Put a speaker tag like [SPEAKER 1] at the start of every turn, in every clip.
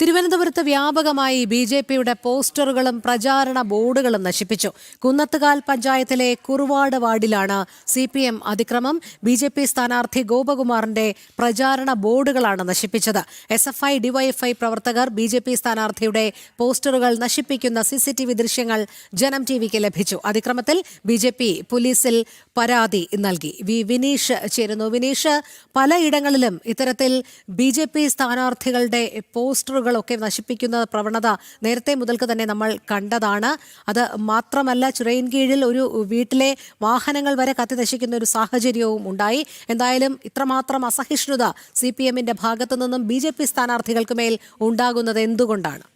[SPEAKER 1] തിരുവനന്തപുരത്ത് വ്യാപകമായി ബി.ജെ.പിയുടെ പോസ്റ്ററുകളും പ്രചാരണ ബോർഡുകളും നശിപ്പിച്ചു. കുന്നത്തുകാൽ പഞ്ചായത്തിലെ കുറുവാട് വാർഡിലാണ് CPM അതിക്രമം. ബി.ജെ.പി സ്ഥാനാർത്ഥി ഗോപകുമാറിന്റെ പ്രചാരണ ബോർഡുകളാണ് നശിപ്പിച്ചത്. SFI, DYFI പ്രവർത്തകർ ബി.ജെ.പി സ്ഥാനാർത്ഥിയുടെ പോസ്റ്ററുകൾ നശിപ്പിക്കുന്ന CCTV ദൃശ്യങ്ങൾ ജനം ടിവിക്ക് ലഭിച്ചു. അതിക്രമത്തിൽ ബി.ജെ.പി പോലീസിൽ പരാതി നൽകി. വിനീഷ് ചേരുന്നു. വിനീഷ്, പലയിടങ്ങളിലും ഇത്തരത്തിൽ ബി.ജെ.പി സ്ഥാനാർത്ഥികളുടെ പോസ്റ്ററുകളൊക്കെ നശിപ്പിക്കുന്ന പ്രവണത നേരത്തെ മുതൽക്ക് തന്നെ നമ്മൾ കണ്ടതാണ്. അത് മാത്രമല്ല, ചിറയിൻകീഴിൽ ഒരു വീട്ടിലെ വാഹനങ്ങൾ വരെ കത്തി നശിക്കുന്ന ഒരു സാഹചര്യവും ഉണ്ടായി. എന്തായാലും ഇത്രമാത്രം അസഹിഷ്ണുത CPMന്റെ ഭാഗത്തു നിന്നും ബി.ജെ.പി സ്ഥാനാർത്ഥികൾക്ക് മേൽ ഉണ്ടാകുന്നത് എന്തുകൊണ്ടാണ്?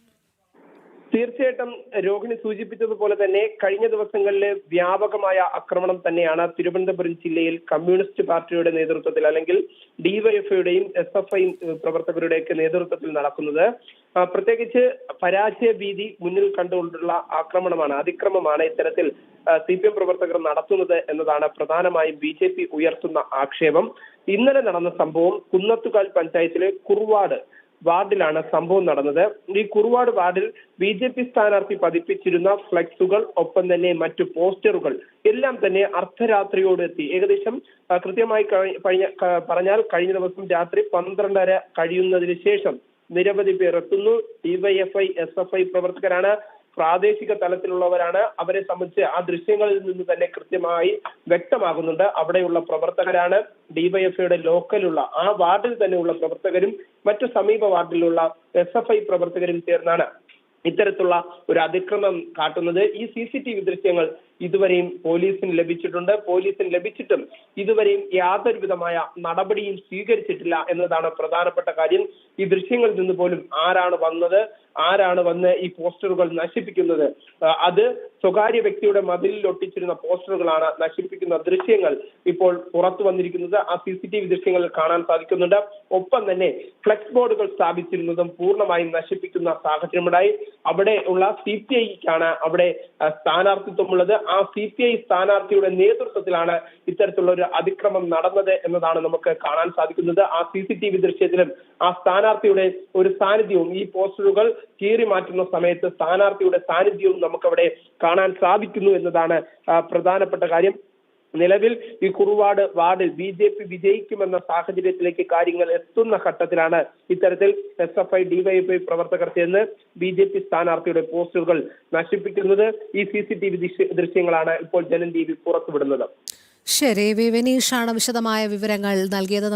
[SPEAKER 2] തീർച്ചയായിട്ടും രോഹിണി സൂചിപ്പിച്ചതുപോലെ തന്നെ കഴിഞ്ഞ ദിവസങ്ങളിലെ വ്യാപകമായ ആക്രമണം തന്നെയാണ് തിരുവനന്തപുരം ജില്ലയിൽ കമ്മ്യൂണിസ്റ്റ് പാർട്ടിയുടെ നേതൃത്വത്തിൽ അല്ലെങ്കിൽ DYFIയുടെയും SFI പ്രവർത്തകരുടെയൊക്കെ നേതൃത്വത്തിൽ നടക്കുന്നത്. പ്രത്യേകിച്ച് പരാജയ ഭീതി മുന്നിൽ കണ്ടുകൊണ്ടുള്ള അതിക്രമമാണ് ഇത്തരത്തിൽ CPM പ്രവർത്തകർ നടത്തുന്നത് എന്നതാണ് പ്രധാനമായും BJP ഉയർത്തുന്ന ആക്ഷേപം. ഇന്നലെ നടന്ന സംഭവം കുന്നത്തുകാൽ പഞ്ചായത്തിലെ കുറുവാട് വാർഡിലാണ് സംഭവം നടന്നത്. ഈ കുറുവാട് വാർഡിൽ BJP സ്ഥാനാർത്ഥി പതിപ്പിച്ചിരുന്ന ഫ്ലെക്സുകൾ, ഒപ്പം തന്നെ മറ്റു പോസ്റ്ററുകൾ എല്ലാം തന്നെ അർദ്ധരാത്രിയോട് എത്തി. ഏകദേശം കൃത്യമായി പറഞ്ഞാൽ കഴിഞ്ഞ ദിവസം രാത്രി 12:30 കഴിയുന്നതിന് ശേഷം നിരവധി പേർ എത്തുന്നു. DYFI, SFI പ്രവർത്തകരാണ്, പ്രാദേശിക തലത്തിലുള്ളവരാണ്. അവരെ സംബന്ധിച്ച് ആ ദൃശ്യങ്ങളിൽ നിന്ന് തന്നെ കൃത്യമായി വ്യക്തമാകുന്നുണ്ട്. അവിടെയുള്ള പ്രവർത്തകരാണ്, DYFIയുടെ ലോക്കലുള്ള ആ വാർഡിൽ തന്നെയുള്ള പ്രവർത്തകരും മറ്റു സമീപ വാർഡിലുള്ള SFI പ്രവർത്തകരും ചേർന്നാണ് ഇത്തരത്തിലുള്ള ഒരു അതിക്രമം കാട്ടുന്നത്. ഈ CCTV ദൃശ്യങ്ങൾ ഇതുവരെയും പോലീസിന് ലഭിച്ചിട്ടും ഇതുവരെയും യാതൊരു വിധമായ നടപടിയും സ്വീകരിച്ചിട്ടില്ല എന്നതാണ് പ്രധാനപ്പെട്ട കാര്യം. ഈ ദൃശ്യങ്ങളിൽ നിന്ന് പോലും ആരാണ് വന്ന് ഈ പോസ്റ്ററുകൾ നശിപ്പിക്കുന്നത്? അത് സ്വകാര്യ വ്യക്തിയുടെ മതിലിൽ ഒട്ടിച്ചിരുന്ന പോസ്റ്ററുകളാണ് നശിപ്പിക്കുന്ന ദൃശ്യങ്ങൾ ഇപ്പോൾ പുറത്തു വന്നിരിക്കുന്നത്. ആ CCTV ദൃശ്യങ്ങളിൽ കാണാൻ സാധിക്കുന്നുണ്ട്. ഒപ്പം തന്നെ ഫ്ലെക്സ് ബോർഡുകൾ സ്ഥാപിച്ചിരുന്നതും പൂർണ്ണമായും നശിപ്പിക്കുന്ന സാഹചര്യമുണ്ടായി. അവിടെ ഉള്ള CPIക്കാണ് അവിടെ സ്ഥാനാർത്ഥിത്വമുള്ളത്. ആ CPI സ്ഥാനാർത്ഥിയുടെ നേതൃത്വത്തിലാണ് ഇത്തരത്തിലുള്ള ഒരു അതിക്രമം നടന്നത് എന്നതാണ് നമുക്ക് കാണാൻ സാധിക്കുന്നത്. ആ CCTV ദൃശ്യത്തിലും ആ സ്ഥാനാർത്ഥിയുടെ ഒരു സാന്നിധ്യവും, ഈ പോസ്റ്ററുകൾ കീറി മാറ്റുന്ന സമയത്ത് സ്ഥാനാർത്ഥിയുടെ സാന്നിധ്യവും നമുക്കവിടെ കാണാൻ സാധിക്കുന്നു എന്നതാണ് പ്രധാനപ്പെട്ട കാര്യം. നിലവിൽ ഈ കുറുവാട് വാർഡിൽ BJP വിജയിക്കുമെന്ന സാഹചര്യത്തിലേക്ക് കാര്യങ്ങൾ എത്തുന്ന ഘട്ടത്തിലാണ് ഇത്തരത്തിൽ SFI, DYFI പ്രവർത്തകർ ചേർന്ന് BJP സ്ഥാനാർത്ഥിയുടെ പോസ്റ്ററുകൾ നശിപ്പിക്കുന്നത്. ഈ CCTV ദൃശ്യങ്ങളാണ് ഇപ്പോൾ ജനം TV പുറത്തുവിടുന്നത്.
[SPEAKER 1] ശരി, വിനീഷാണ് വിശദമായ വിവരങ്ങൾ നൽകിയത്.